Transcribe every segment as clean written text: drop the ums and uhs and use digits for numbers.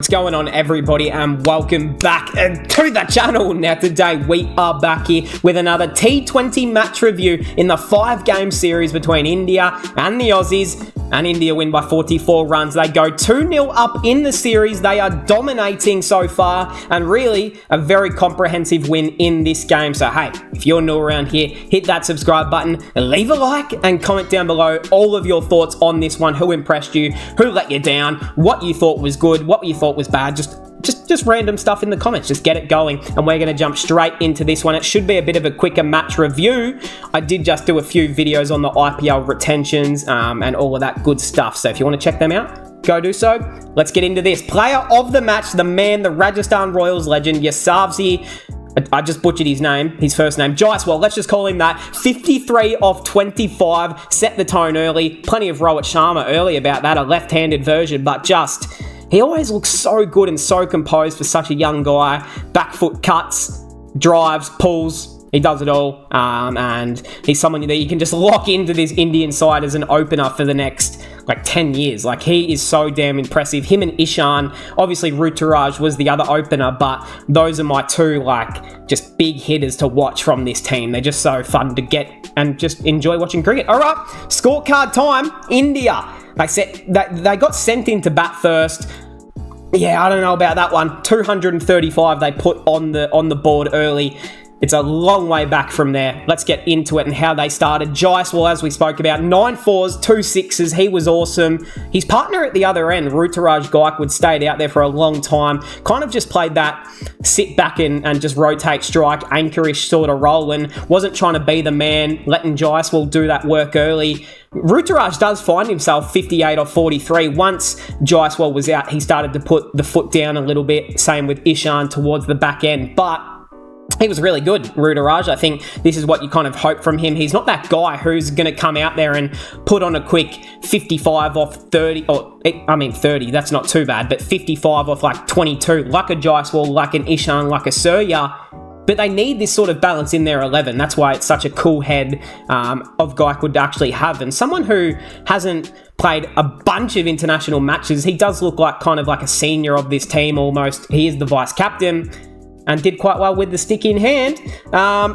going on, everybody, and welcome back to the channel. Now today we are back here with another T20 match review in the 5-game series between India and the Aussies. And India win by 44 runs. They go 2-0 up in the series. They are dominating so far, and really a very comprehensive win in this game. So hey, if you're new around here, hit that subscribe button, leave a like, and comment down below all of your thoughts on this one. Who impressed you? Who let you down? What you thought was good? What you thought was bad? Just random stuff in the comments. Just get it going, and we're going to jump straight into this one. It should be a bit of a quicker match review. I did just do a few videos on the IPL retentions and all of that good stuff. So if you want to check them out, go do so. Let's get into this. Player of the match, the man, the Rajasthan Royals legend, Yashasvi. I just butchered his name, his first name, Jaiswal, let's just call him that. 53 off 25, set the tone early. Plenty of Rohit Sharma early about that, a left-handed version, but he always looks so good and so composed for such a young guy. Back foot cuts, drives, pulls. He does it all, and he's someone that you can just lock into this Indian side as an opener for the next 10 years. He is so damn impressive. Him and Ishan. Obviously Ruturaj was the other opener, but those are my two just big hitters to watch from this team. They're just so fun to get and just enjoy watching cricket. All right, scorecard time. India. They got sent in to bat first. Yeah, I don't know about that one. 235 they put on the board early. It's a long way back from there. Let's get into it and how they started. Jaiswal, as we spoke about, 9 fours, 2 sixes. He was awesome. His partner at the other end, Ruturaj Gaikwad, stayed out there for a long time. Kind of just played that sit back and just rotate strike, anchorish sort of role, and wasn't trying to be the man, letting Jaiswal do that work early. Ruturaj does find himself 58 off 43. Once Jaiswal was out, he started to put the foot down a little bit. Same with Ishan towards the back end. But he was really good, Ruturaj. I think this is what you kind of hope from him. He's not that guy who's going to come out there and put on a quick 55 off 30, 30, that's not too bad, but 55 off 22, like a Jaiswal, like an Ishan, like a Surya. But they need this sort of balance in their 11. That's why it's such a cool head of Gaikwad to actually have. And someone who hasn't played a bunch of international matches, he does look like kind of like a senior of this team almost. He is the vice captain and did quite well with the stick in hand.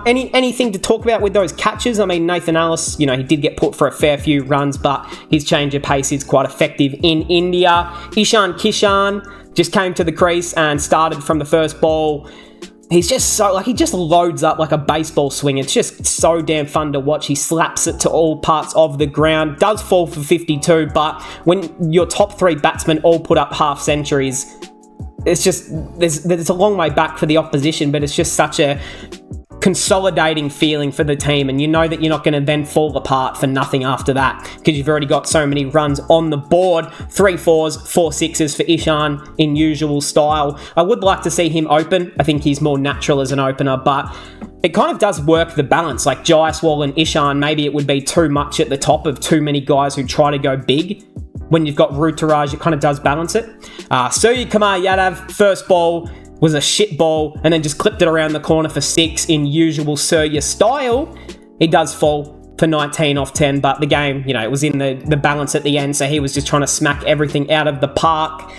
Anything to talk about with those catches? I mean, Nathan Ellis, he did get put for a fair few runs, but his change of pace is quite effective in India. Ishan Kishan just came to the crease and started from the first ball. He's just so, he just loads up like a baseball swing. It's just so damn fun to watch. He slaps it to all parts of the ground. Does fall for 52, but when your top 3 batsmen all put up half centuries, it's just, there's a long way back for the opposition, but it's just such a consolidating feeling for the team, and you know that you're not going to then fall apart for nothing after that because you've already got so many runs on the board. 3 fours, 4 sixes for Ishan in usual style. I would like to see him open. I think he's more natural as an opener, but it kind of does work the balance. Like Jaiswal and Ishan, maybe it would be too much at the top of too many guys who try to go big. When you've got Ruturaj, it kind of does balance it. Surya Kumar Yadav, first ball was a shit ball, and then just clipped it around the corner for 6 in usual Surya style. He does fall for 19 off 10, but the game, it was in the balance at the end, so he was just trying to smack everything out of the park.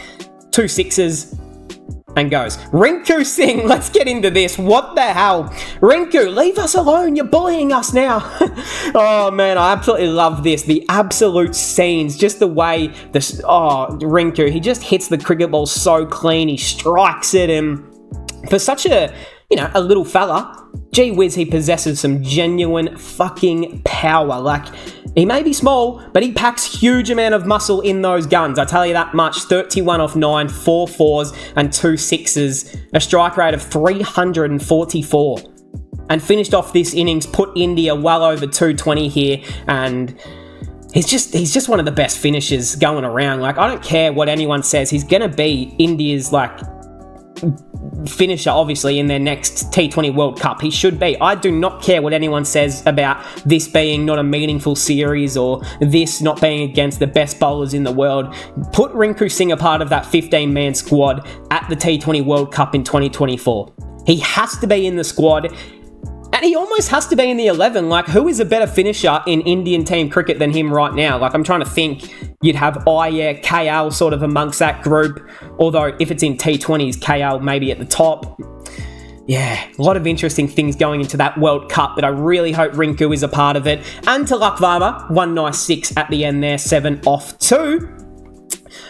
2 sixes and goes. Rinku Singh, let's get into this. What the hell? Rinku, leave us alone. You're bullying us now. Oh, man, I absolutely love this. The absolute scenes, just the way Rinku, he just hits the cricket ball so clean. He strikes it, and for such a little fella, gee whiz, he possesses some genuine fucking power. He may be small, but he packs huge amount of muscle in those guns. I tell you that much. 31 off 9, 4 fours, and 2 sixes. A strike rate of 344. And finished off this innings, put India well over 220 here, and he's just one of the best finishers going around. I don't care what anyone says. He's going to be India's finisher, obviously, in their next T20 World Cup. He should be. I do not care what anyone says about this being not a meaningful series or this not being against the best bowlers in the world. Put Rinku Singh a part of that 15-man squad at the T20 World Cup in 2024. He has to be in the squad. And he almost has to be in the 11. Like, who is a better finisher in Indian team cricket than him right now? Like, I'm trying to think. You'd have Iyer, KL sort of amongst that group. Although, if it's in T20s, KL maybe at the top. Yeah, a lot of interesting things going into that World Cup, but I really hope Rinku is a part of it. And Tilak Varma, one nice 6 at the end there, 7 off 2.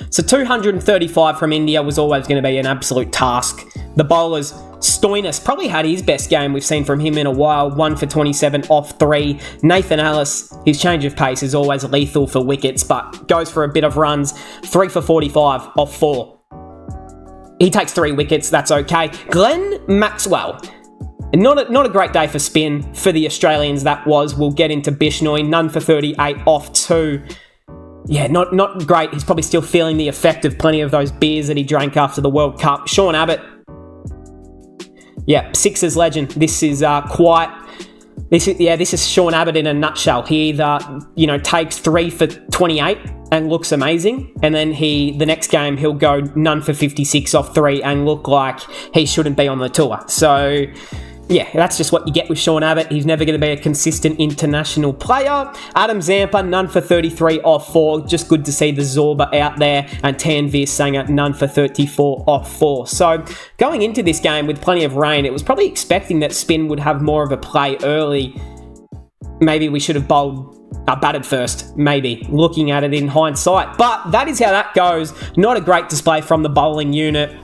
So 235 from India was always going to be an absolute task. The bowlers, Stoinis probably had his best game we've seen from him in a while, 1 for 27 off 3. Nathan Ellis, his change of pace is always lethal for wickets, but goes for a bit of runs, 3 for 45 off 4. He takes 3 wickets, that's okay. Glenn Maxwell, not a great day for spin for the Australians, that was. We'll get into Bishnoi, none for 38 off 2. Yeah, not great. He's probably still feeling the effect of plenty of those beers that he drank after the World Cup. Sean Abbott, yeah, Sixers legend. This is This is Sean Abbott in a nutshell. He either, takes 3 for 28 and looks amazing, and then the next game he'll go none for 56 off 3 and look like he shouldn't be on the tour. So, yeah, that's just what you get with Sean Abbott. He's never going to be a consistent international player. Adam Zampa, none for 33 off 4. Just good to see the Zorba out there. And Tanvir Sangha, none for 34 off 4. So, going into this game with plenty of rain, it was probably expecting that spin would have more of a play early. Maybe we should have batted first, maybe, looking at it in hindsight. But that is how that goes. Not a great display from the bowling unit.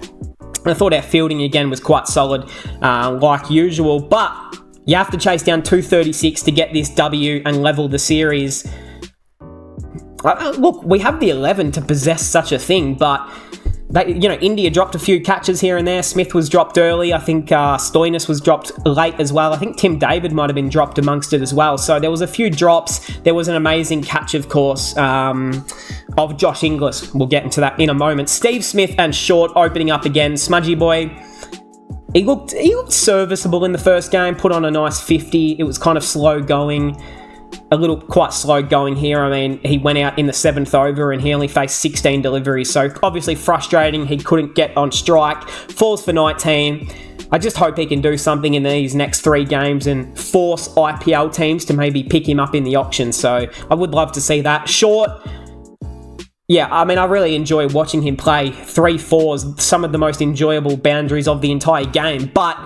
I thought our fielding again was quite solid, like usual, but you have to chase down 236 to get this W and level the series. Look, we have the 11 to possess such a thing, but India dropped a few catches here and there. Smith was dropped early. I think Stoinis was dropped late as well. I think Tim David might have been dropped amongst it as well. So there was a few drops. There was an amazing catch, of course, of Josh Inglis. We'll get into that in a moment. Steve Smith and Short opening up again. Smudgy boy, he looked serviceable in the first game. Put on a nice 50. It was kind of slow going. Quite slow going here. I mean, he went out in the 7th over and he only faced 16 deliveries. So obviously frustrating. He couldn't get on strike. Falls for 19. I just hope he can do something in these next 3 games and force IPL teams to maybe pick him up in the auction. So I would love to see that. Short, yeah, I mean, I really enjoy watching him play. 3-4s, some of the most enjoyable boundaries of the entire game. But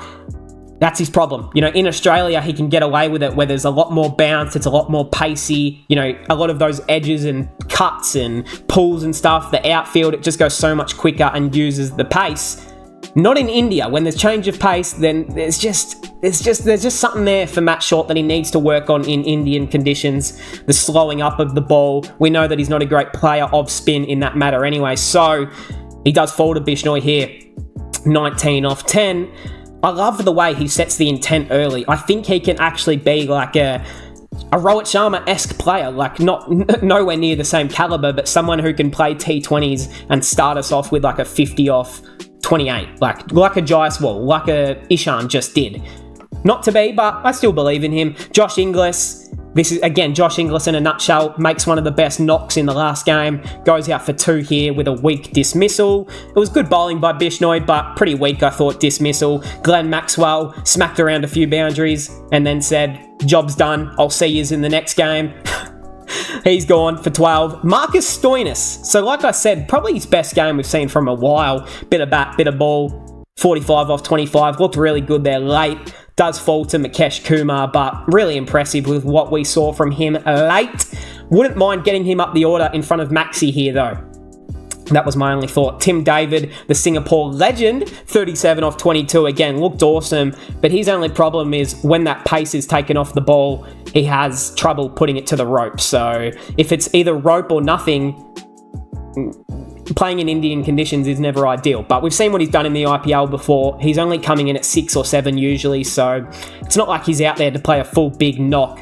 that's his problem. In Australia, he can get away with it where there's a lot more bounce, it's a lot more pacey, a lot of those edges and cuts and pulls and stuff. The outfield, it just goes so much quicker and uses the pace. Not in India. When there's change of pace, then there's just something there for Matt Short that he needs to work on in Indian conditions. The slowing up of the ball. We know that he's not a great player of spin in that matter anyway. So he does fall to Bishnoi here. 19 off 10. I love the way he sets the intent early. I think he can actually be like a Rohit Sharma-esque player, like nowhere near the same caliber, but someone who can play T20s and start us off with like a 50 off 28, like a Jaiswal, like a Ishan just did. Not to be, but I still believe in him. Josh Inglis. This is, again, Josh Inglis in a nutshell. Makes one of the best knocks in the last game. Goes out for 2 here with a weak dismissal. It was good bowling by Bishnoi, but pretty weak, I thought, dismissal. Glenn Maxwell smacked around a few boundaries and then said, job's done. I'll see yous in the next game. He's gone for 12. Marcus Stoinis. So like I said, probably his best game we've seen from a while. Bit of bat, bit of ball. 45 off 25. Looked really good there late. Does fall to Mukesh Kumar, but really impressive with what we saw from him late. Wouldn't mind getting him up the order in front of Maxi here, though. That was my only thought. Tim David, the Singapore legend, 37 off 22. Again, looked awesome, but his only problem is when that pace is taken off the ball, he has trouble putting it to the rope. So if it's either rope or nothing, playing in Indian conditions is never ideal, but we've seen what he's done in the IPL before. He's only coming in at 6 or 7 usually, so it's not like he's out there to play a full big knock.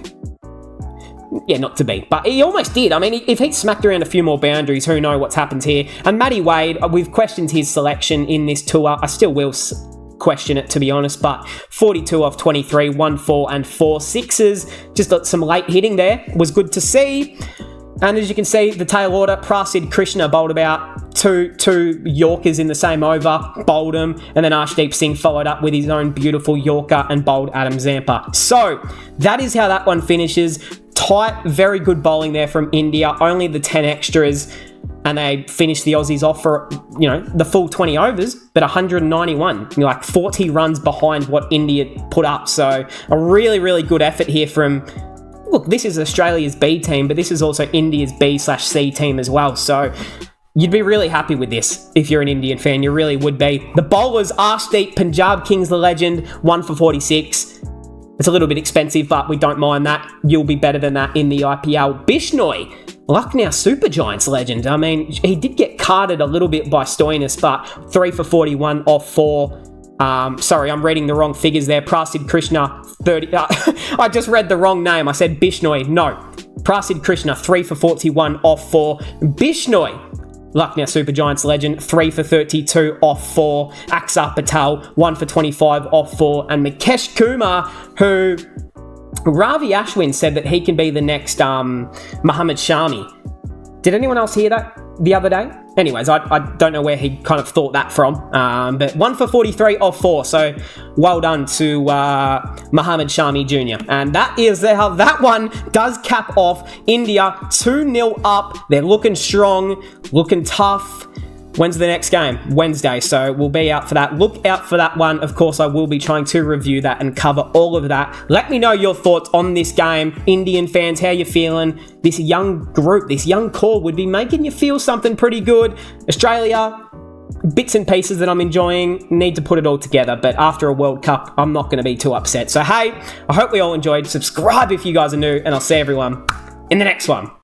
Yeah, not to be, but he almost did. I mean, if he'd smacked around a few more boundaries, who knows what's happened here. And Matty Wade, we've questioned his selection in this tour. I still will question it, to be honest, but 42 off 23, 1 4 and 4 6s. Just got some late hitting there. Was good to see. And as you can see, the tail order, Prasid Krishna bowled about two Yorkers in the same over, bowled them, and then Arshdeep Singh followed up with his own beautiful Yorker and bowled Adam Zampa. So that is how that one finishes. Tight, very good bowling there from India, only the 10 extras, and they finished the Aussies off for, the full 20 overs, but 191, like 40 runs behind what India put up. So a really, really good effort here from... Look, this is Australia's B team, but this is also India's B/C team as well. So you'd be really happy with this if you're an Indian fan. You really would be. The bowlers, Arshdeep, Punjab Kings, the legend, 1 for 46. It's a little bit expensive, but we don't mind that. You'll be better than that in the IPL. Bishnoi, Lucknow Super Giants legend. I mean, he did get carded a little bit by Stoinis, but 3 for 41 off 4. Sorry, I'm reading the wrong figures there. Prasid Krishna, 30. I just read the wrong name. I said Bishnoi. No. Prasid Krishna, 3 for 41 off 4. Bishnoi, Lucknow Super Giants legend, 3 for 32 off 4. Axar Patel, 1 for 25 off 4. And Mukesh Kumar, who Ravi Ashwin said that he can be the next Muhammad Shami. Did anyone else hear that the other day? Anyways, I don't know where he kind of thought that from, but 1 for 43 off 4, so well done to Muhammad Shami Jr. And that is how that one does cap off India 2-0 up. They're looking strong, looking tough. When's the next game? Wednesday, so we'll be out for that. Look out for that one. Of course, I will be trying to review that and cover all of that. Let me know your thoughts on this game. Indian fans, how you feeling? This young group, this young core would be making you feel something pretty good. Australia, bits and pieces that I'm enjoying. Need to put it all together, but after a World Cup, I'm not going to be too upset. So hey, I hope we all enjoyed. Subscribe if you guys are new, and I'll see everyone in the next one.